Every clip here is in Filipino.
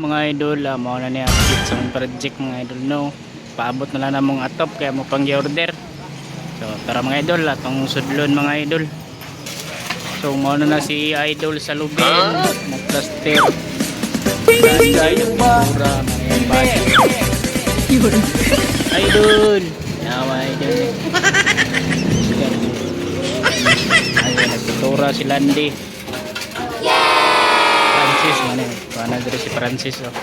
mga idol, mao na niya update sa mong project mga idol no. Paabot na lang namong atop kaya mo pang order. So tara mga idol, atong sudlon mga idol. So mao na si idol sa lubin, nagplaster. Idol, yawa idol. Ayun, nagtutura si Landy. Francis mana pana dari si Francis oh.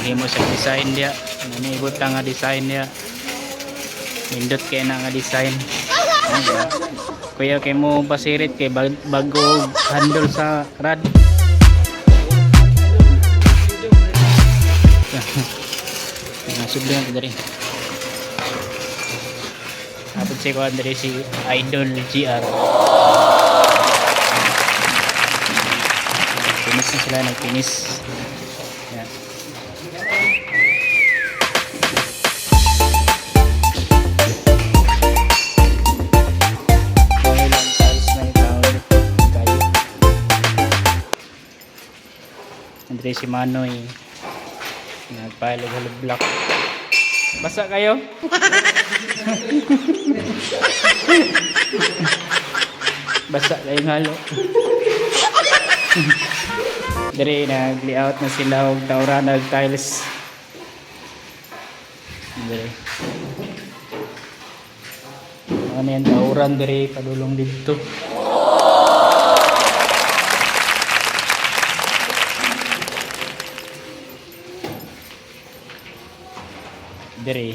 Himo sa design dia, nanibot lang nga design dia. Nindot kay na nga design. Kuya kay mo pasirit kay bago handle sa rad. Nasudlo na dari. Abot si ko dari si Idol GR. Finish na sila, nag-finish. Yan. Okay lang, tiles na yung ground. Andre si Manoy. Nagpahalo-halo block. Basa kayo? Basa kayong halo. Dari nag-layout na sila og taura nag-tiles. Dari. Ano yan, tauran dari padulong dito. Dari.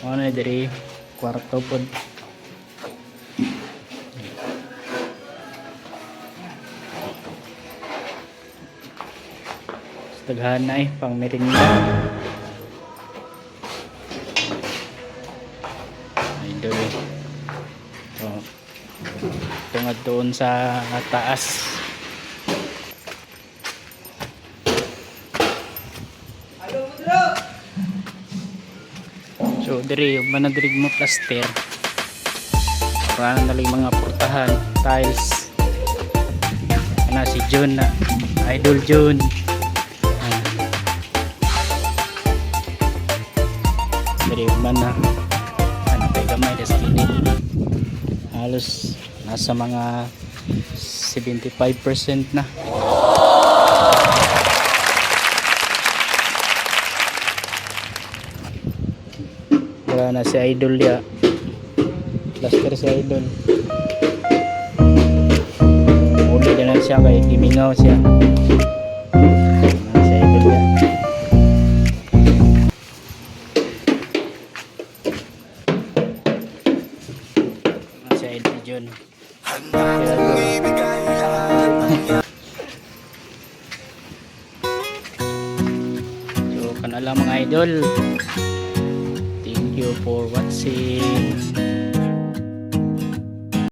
Ano na dari kwarto pod. Taghan na pang merinda. Idol so tungad doon sa taas. So diri manadrig mo plaster para naling mga portahan tiles ana si John na Idol John. Dari mana ano kay gamay na skinny halos nasa mga 75% na. Wala na si Idol ya, plaster si Idol uli na lang siya kay gimingaw siya. John. So kanala mga idol, thank you for watching.